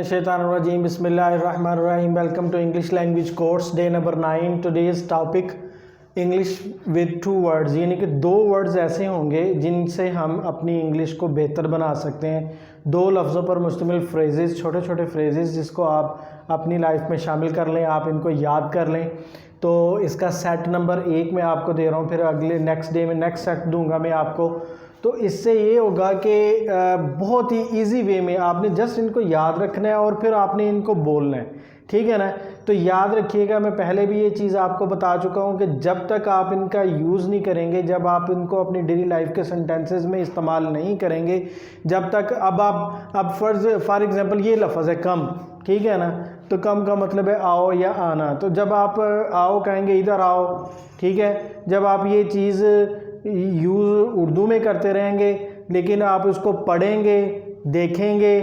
Shaitanirrajim. Bismillahirrahmanirrahim. Welcome to English language course day number 9. Today's topic English with two words, यानी कि दो words ऐसे होंगे जिनसे हम अपनी इंग्लिश को बेहतर बना सकते हैं। दो लफ्ज़ों पर मुश्तमिल फ्रेजेस, छोटे छोटे फ्रेजेस जिसको आप अपनी लाइफ में शामिल कर लें, आप इनको याद कर लें। तो इसका सेट नंबर 1 मैं आपको दे रहा हूँ, फिर अगले नेक्स्ट डे में नेक्स्ट सेट दूंगा मैं आपको। तो इससे ये होगा कि बहुत ही इजी वे में आपने जस्ट इनको याद रखना है और फिर आपने इनको बोलना है, ठीक है ना। तो याद रखिएगा, मैं पहले भी ये चीज़ आपको बता चुका हूँ कि जब तक आप इनका यूज़ नहीं करेंगे, जब आप इनको अपनी डेली लाइफ के सेंटेंसेस में इस्तेमाल नहीं करेंगे, जब तक अब फॉर एग्जांपल ये लफ्ज़ है कम, ठीक है ना। तो कम का मतलब है आओ या आना। तो जब आप आओ कहेंगे इधर आओ, ठीक है। जब आप ये चीज़ यूज़ उर्दू में करते रहेंगे लेकिन आप उसको पढ़ेंगे, देखेंगे,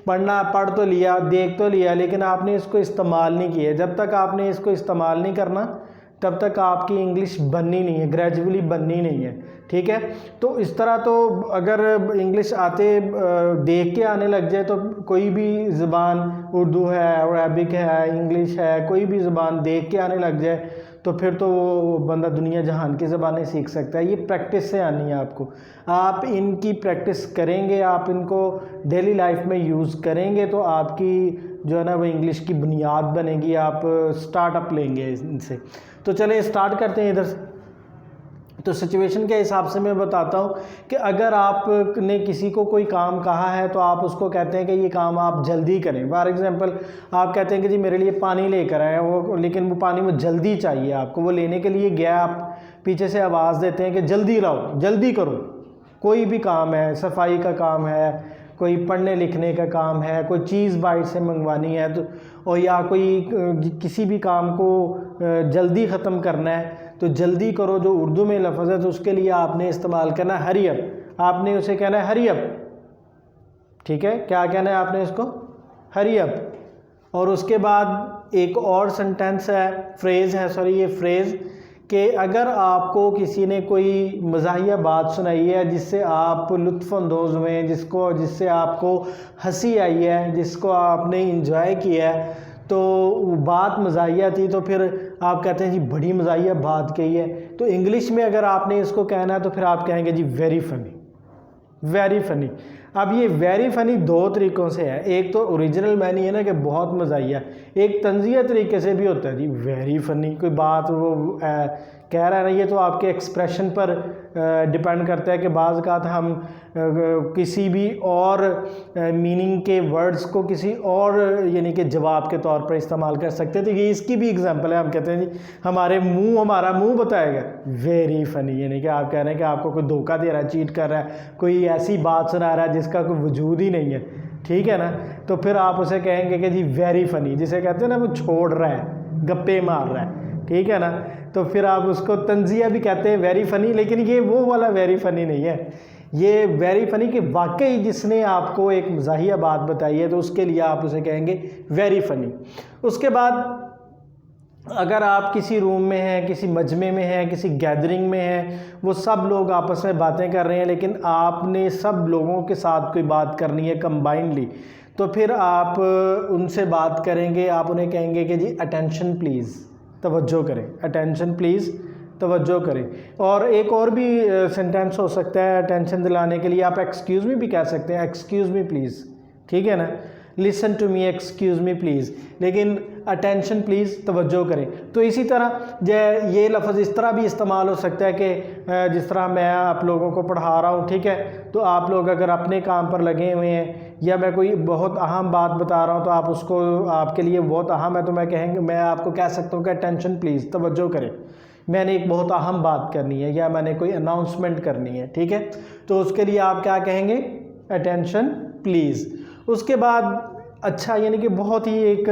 पढ़ तो लिया, देख तो लिया, लेकिन आपने इसको इस्तेमाल नहीं किया। जब तक आपने इसको इस्तेमाल नहीं करना तब तक आपकी इंग्लिश बननी नहीं है, ग्रेजुअली बननी नहीं है, ठीक है। तो इस तरह तो अगर इंग्लिश आते देख के आने लग जाए तो कोई भी ज़बान, उर्दू है, अरबिक है, इंग्लिश है, कोई भी ज़बान देख के आने लग जाए तो फिर तो वो बंदा दुनिया जहान की ज़बानें सीख सकता है। ये प्रैक्टिस से आनी है आपको। आप इनकी प्रैक्टिस करेंगे, आप इनको डेली लाइफ में यूज़ करेंगे तो आपकी जो है ना वो इंग्लिश की बुनियाद बनेगी। आप स्टार्टअप लेंगे इनसे। तो चलिए स्टार्ट करते हैं इधर से। तो सिचुएशन के हिसाब से मैं बताता हूँ कि अगर आपने किसी को कोई काम कहा है तो आप उसको कहते हैं कि ये काम आप जल्दी करें। फॉर एग्जांपल आप कहते हैं कि जी मेरे लिए पानी लेकर आए, वो लेकिन वो पानी वो जल्दी चाहिए आपको, वो लेने के लिए गया, आप पीछे से आवाज़ देते हैं कि जल्दी लाओ, जल्दी करो। कोई भी काम है, सफाई का काम है, कोई पढ़ने लिखने का काम है, कोई चीज़ बाहर से मंगवानी है, तो और या कोई किसी भी काम को जल्दी ख़त्म करना है तो जल्दी करो जो उर्दू में लफ्ज़ है तो उसके लिए आपने इस्तेमाल करना है हरी अप। आपने उसे कहना है हरी अप, ठीक है। क्या कहना है आपने इसको? Hurry up. और उसके बाद एक और सेंटेंस है, फ्रेज़ है, सॉरी ये फ्रेज़, कि अगर आपको किसी ने कोई मज़ाहिया बात सुनाई है जिससे आप लुत्फ़अंदोज़ हुए, जिससे आपको हंसी आई है, जिसको आपने इंजॉय किया है, तो बात मज़ाहिया थी, तो फिर आप कहते हैं जी बड़ी मज़ाहिया बात कही है। तो इंग्लिश में अगर आपने इसको कहना है तो फिर आप कहेंगे जी वेरी फ़नी, वेरी फ़नी। अब ये वेरी फ़नी दो तरीक़ों से है। एक तो ओरिजिनल मैनी है ना कि बहुत मज़ाहिया, एक तंज़िया तरीके से भी होता है जी वेरी फ़नी। कोई बात वो कह रहा है ना, ये तो आपके एक्सप्रेशन पर डिपेंड करता है कि बाज़ औक़ात हम किसी भी और मीनिंग के वर्ड्स को किसी और यानी कि जवाब के तौर पर इस्तेमाल कर सकते हैं। तो ये इसकी भी एग्जांपल है। हम कहते हैं जी हमारा मुंह बताएगा वेरी फ़नी, यानी कि आप कह रहे हैं कि आपको कोई धोखा दे रहा है, चीट कर रहा है, कोई ऐसी बात सुना रहा है जिसका कोई वजूद ही नहीं है, ठीक है ना। तो फिर आप उसे कहेंगे कि जी वेरी फ़नी, जिसे कहते हैं ना वो छोड़ रहा है, गप्पे मार रहा है, ठीक है ना। तो फिर आप उसको तंज़िया भी कहते हैं वेरी फ़नी, लेकिन ये वो वाला वेरी फ़नी नहीं है। ये वेरी फ़नी कि वाकई जिसने आपको एक मज़ाहिया बात बताई है तो उसके लिए आप उसे कहेंगे वेरी फ़नी। उसके बाद अगर आप किसी रूम में हैं, किसी मजमे में हैं, किसी गैदरिंग में हैं, वो सब लोग आपस में बातें कर रहे हैं लेकिन आपने सब लोगों के साथ कोई बात करनी है कंबाइंडली, तो फिर आप उनसे बात करेंगे, आप उन्हें कहेंगे कि जी अटेंशन प्लीज़, तवज्जो करें, अटेंशन प्लीज़, तवज्जो करें। और एक और भी सेंटेंस हो सकता है अटेंशन दिलाने के लिए, आप एक्सक्यूज़ मी भी कह सकते हैं, एक्सक्यूज़ मी प्लीज़, ठीक है ना। Listen to me, excuse me please, लेकिन अटेंशन प्लीज़, तवज्जो करें। तो इसी तरह ये लफ्ज़ इस तरह भी इस्तेमाल हो सकता है कि जिस तरह मैं आप लोगों को पढ़ा रहा हूँ, ठीक है, तो आप लोग अगर अपने काम पर लगे हुए हैं या मैं कोई बहुत अहम बात बता रहा हूँ तो आप उसको, आपके लिए बहुत अहम है तो मैं आपको कह सकता हूँ कि अटेंशन प्लीज़, तवज्जो करें, मैंने एक बहुत अहम बात करनी है या मैंने कोई अनाउंसमेंट करनी है, ठीक है। तो उसके लिए आप क्या कहेंगे? Attention please. उसके बाद अच्छा, यानी कि बहुत ही एक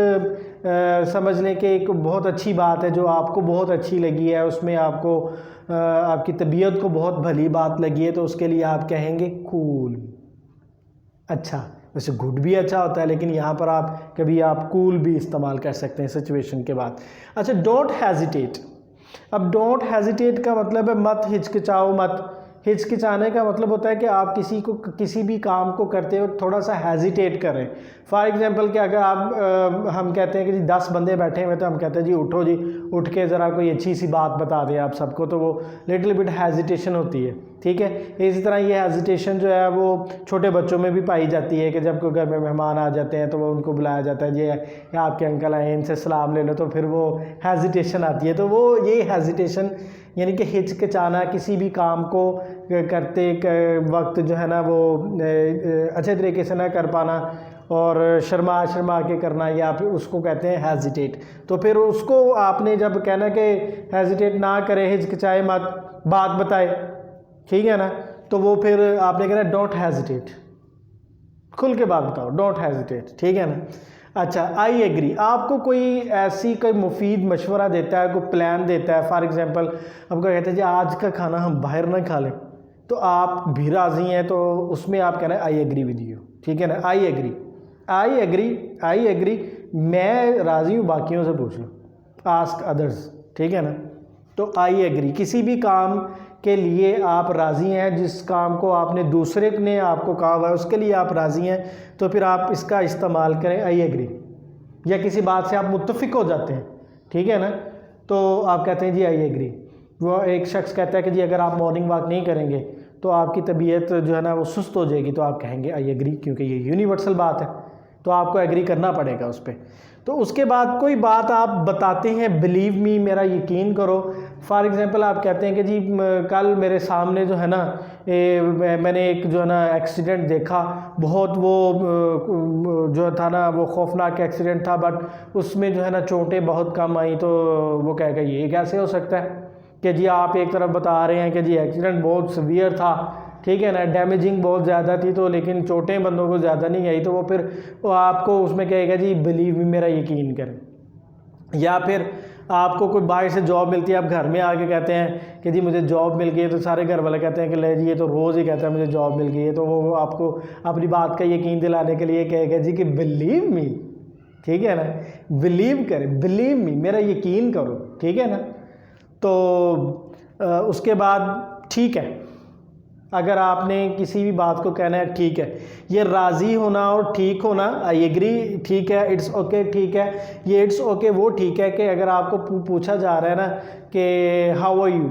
समझ लें कि एक बहुत अच्छी बात है जो आपको बहुत अच्छी लगी है, उसमें आपको आपकी तबीयत को बहुत भली बात लगी है, तो उसके लिए आप कहेंगे कूल। अच्छा, वैसे गुड भी अच्छा होता है लेकिन यहाँ पर आप कभी आप कूल भी इस्तेमाल कर सकते हैं सिचुएशन के बाद। अच्छा, डोंट हेजिटेट। अब डोंट हेजिटेट का मतलब है मत हिचकिचाओ मत, हिचकिचाने का मतलब होता है कि आप किसी भी काम को करते हो थोड़ा सा हेजिटेट करें। फॉर एग्जांपल कि अगर आप हम कहते हैं कि जी 10 बंदे बैठे हुए तो हम कहते हैं जी उठो जी, उठ के ज़रा कोई अच्छी सी बात बता दें आप सबको, तो वो लिटिल बिट हेजिटेशन होती है, ठीक है। इसी तरह ये हेजिटेशन जो है वो छोटे बच्चों में भी पाई जाती है कि जब कोई घर में मेहमान आ जाते हैं तो वो उनको बुलाया जाता है, जी आपके अंकल आए इनसे सलाम ले लो, तो फिर वो हेजिटेशन आती है। तो वो ये हेजिटेशन यानी कि हिचकिचाना किसी भी काम को करते वक्त जो है ना वो अच्छे तरीके से ना कर पाना और शर्मा के करना, या फिर उसको कहते हैं हेजिटेट। तो फिर उसको आपने जब कहना कि हेजिटेट ना करे, हिचकिचाए मत, बात बताए, ठीक है ना, तो वो फिर आपने कहना डोंट हेजिटेट, खुल के बात बताओ, डोंट हेजिटेट, ठीक है ना। अच्छा, आई एग्री, आपको कोई मुफीद मशवरा देता है, कोई प्लान देता है, फॉर एग्जांपल आपको कहते हैं जी आज का खाना हम बाहर ना खा लें, तो आप भी राज़ी हैं, तो उसमें आप कहना है आई एग्री विद यू, ठीक है ना। आई एग्री, मैं राज़ी हूँ, बाकियों से पूछ लो, आस्क अदर्स, ठीक है ना। तो आई एग्री, किसी भी काम के लिए आप राज़ी हैं, जिस काम को आपने दूसरे ने आपको कहा हुआ है उसके लिए आप राज़ी हैं, तो फिर आप इसका इस्तेमाल करें आई एग्री। या किसी बात से आप मुत्तफिक हो जाते हैं, ठीक है ना, तो आप कहते हैं जी आई एग्री। वो एक शख्स कहता है कि जी अगर आप मॉर्निंग वॉक नहीं करेंगे तो आपकी तबीयत जो है ना वो सुस्त हो जाएगी, तो आप कहेंगे आई एग्री, क्योंकि ये यूनिवर्सल बात है, तो आपको एग्री करना पड़ेगा उस पर। तो उसके बाद कोई बात आप बताते हैं, बिलीव मी, मेरा यकीन करो। फॉर एग्जांपल आप कहते हैं कि जी कल मेरे सामने जो है ना मैंने एक जो है ना एक्सीडेंट देखा, बहुत वो जो था ना वो खौफनाक एक्सीडेंट था, बट उसमें जो है ना चोटें बहुत कम आई। तो वो कहेगा ये कैसे हो सकता है कि जी आप एक तरफ बता रहे हैं कि जी एक्सीडेंट बहुत सीवियर था, ठीक है ना, डैमेजिंग बहुत ज़्यादा थी, तो लेकिन चोटें बंदों को ज़्यादा नहीं आई, तो वो फिर वो आपको उसमें कहेगा जी बिलीव मी, मेरा यकीन करें। या फिर आपको कोई बाहर से जॉब मिलती है, आप घर में आके कहते हैं कि जी मुझे जॉब मिल गई है, तो सारे घर वाले कहते हैं कि ले जी ये तो रोज़ ही कहता है मुझे जॉब मिल गई है, तो वो आपको अपनी बात का यकीन दिलाने के लिए कहेगा जी कि बिलीव मी, ठीक है ना, बिलीव करें, बिलीव मी, मेरा यकीन करो, ठीक है ना। तो उसके बाद ठीक है, अगर आपने किसी भी बात को कहना है ठीक है, ये राज़ी होना और ठीक होना, आई एग्री ठीक है, इट्स ओके ठीक है, ये इट्स ओके वो ठीक है कि अगर आपको पूछा जा रहा है ना कि how are you,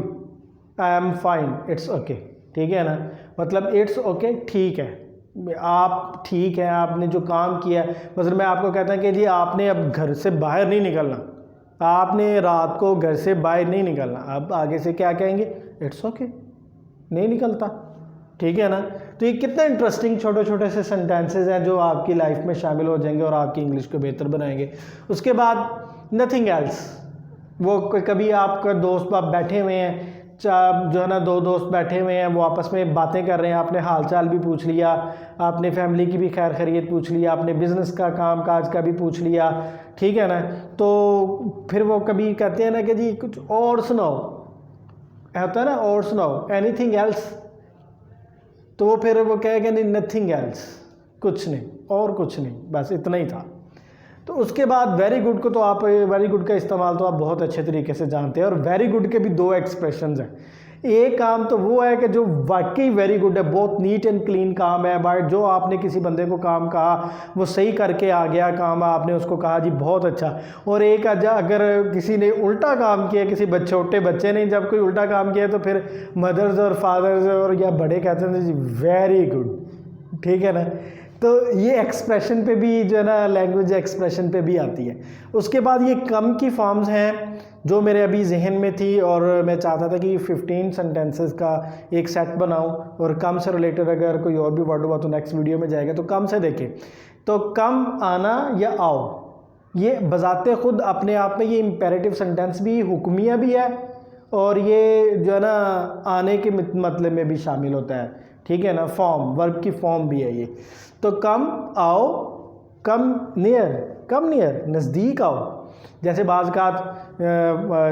I am fine, it's okay, ठीक है ना, मतलब इट्स ओके ठीक है, आप ठीक है, आपने जो काम किया है। मतलब मैं आपको कहता हूँ कि जी आपने अब घर से बाहर नहीं निकलना, आपने रात को घर से बाहर नहीं निकलना, अब आगे से क्या कहेंगे, इट्स ओके, नहीं निकलता, ठीक है ना। तो ये कितने इंटरेस्टिंग छोटे छोटे से सेंटेंसेस हैं जो आपकी लाइफ में शामिल हो जाएंगे और आपकी इंग्लिश को बेहतर बनाएंगे। उसके बाद नथिंग एल्स, वो कभी आपका दोस्त आप बैठे हुए हैं, जो है ना दो दोस्त बैठे हुए हैं, वो आपस में बातें कर रहे हैं, आपने हाल चाल भी पूछ लिया, आपने फैमिली की भी खैर खैरियत पूछ लिया, आपने बिज़नेस का काम काज का भी पूछ लिया, ठीक है ना। तो फिर वो कभी कहते हैं ना कि जी कुछ और सुनाओ, होता है ना और सुनाओ, एनीथिंग एल्स, तो वो फिर वो कहेगा नहीं नथिंग एल्स, कुछ नहीं और कुछ नहीं, बस इतना ही था। तो उसके बाद वेरी गुड को तो आप वेरी गुड का इस्तेमाल तो आप बहुत अच्छे तरीके से जानते हैं, और वेरी गुड के भी दो एक्सप्रेशंस हैं। एक काम तो वो है कि जो वाकई वेरी गुड है, बहुत नीट एंड क्लीन काम है, बट जो आपने किसी बंदे को काम कहा वो सही करके आ गया काम, आपने उसको कहा जी बहुत अच्छा। और एक अगर किसी ने उल्टा काम किया, किसी छोटे बच्चे ने जब कोई उल्टा काम किया, तो फिर मदर्स और फादर्स और या बड़े कहते हैं जी वेरी गुड, ठीक है ना। तो ये एक्सप्रेशन पे भी जो है ना लैंग्वेज एक्सप्रेशन पे भी आती है। उसके बाद ये कम की फॉर्म्स हैं जो मेरे अभी जहन में थी, और मैं चाहता था कि 15 सेंटेंसेस का एक सेट बनाऊं, और कम से रिलेटेड अगर कोई और भी वर्ड हुआ तो नेक्स्ट वीडियो में जाएगा। तो कम से देखें तो कम, आना या आओ, ये बजाते खुद अपने आप में ये इम्पेरेटिव सेंटेंस भी, हुक्मिया भी है, और ये जो है ना आने के मतलब में भी शामिल होता है, ठीक है ना, फॉर्म, वर्ब की फॉर्म भी है ये। तो कम आओ, कम नियर, नज़दीक आओ। जैसे बाज़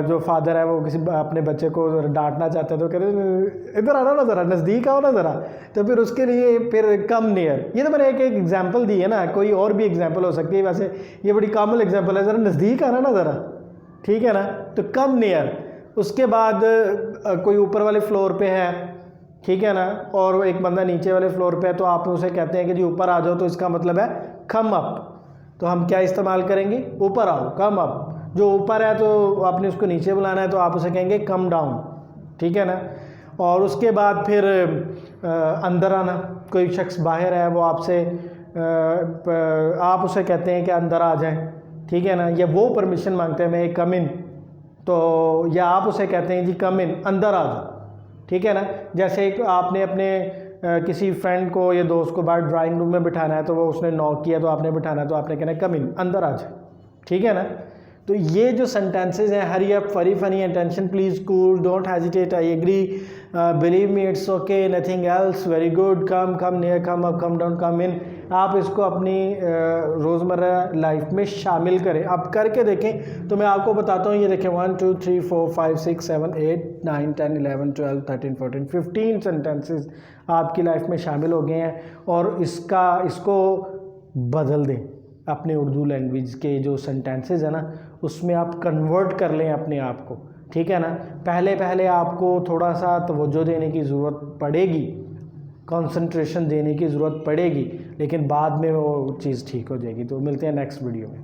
जो फादर है वो किसी अपने बच्चे को डांटना चाहते हैं तो कहते हैं इधर आना ना ज़रा, नज़दीक आओ ना ज़रा, तो फिर उसके लिए फिर कम नियर। ये तो मैंने एक एग्जांपल दी है ना, कोई और भी एग्जांपल हो सकती है, वैसे ये बड़ी कॉमन एग्जांपल है, ज़रा नज़दीक आना ना ज़रा, ठीक है ना, तो कम नियर। उसके बाद कोई ऊपर वाले फ्लोर पे है, ठीक है ना, और वो एक बंदा नीचे वाले फ्लोर पे है तो आप उसे कहते हैं कि जी ऊपर आ जाओ, तो इसका मतलब है कम अप। तो हम क्या इस्तेमाल करेंगे, ऊपर आओ, कम अप। जो ऊपर है तो आपने उसको नीचे बुलाना है तो आप उसे कहेंगे कम डाउन, ठीक है ना। और उसके बाद फिर अंदर आना, कोई शख्स बाहर है वो आपसे आप उसे कहते हैं कि अंदर आ जाए, ठीक है ना, या वो परमिशन मांगते हैं मैं कम इन, तो या आप उसे कहते हैं जी कम इन, अंदर आ जाओ, ठीक है ना। जैसे एक आपने अपने किसी फ्रेंड को या दोस्त को बाहर ड्राइंग रूम में बिठाना है तो वो उसने नॉक किया तो आपने बिठाना है तो आपने कहना है कम इन, अंदर आ जाए, ठीक है ना। तो ये जो सेंटेंसेस हैं, hurry up, furry funny, attention please, cool, don't hesitate, I agree, believe me, it's okay, nothing else, very good, come, come near, come up, come down, come in, आप इसको अपनी रोज़मर्रा लाइफ में शामिल करें। आप करके देखें तो मैं आपको बताता हूँ, ये देखें 1 2 3 4 5 6 7 8 9 10 11 12 13 14 15 सेंटेंसेस आपकी लाइफ में शामिल हो गए हैं, और इसको बदल दें। अपने उर्दू लैंग्वेज के जो सेंटेंसेस है ना उसमें आप कन्वर्ट कर लें अपने आप को, ठीक है ना। पहले पहले आपको थोड़ा सा तवज्जो देने की ज़रूरत पड़ेगी, कंसंट्रेशन देने की ज़रूरत पड़ेगी, लेकिन बाद में वो चीज़ ठीक हो जाएगी। तो मिलते हैं नेक्स्ट वीडियो में।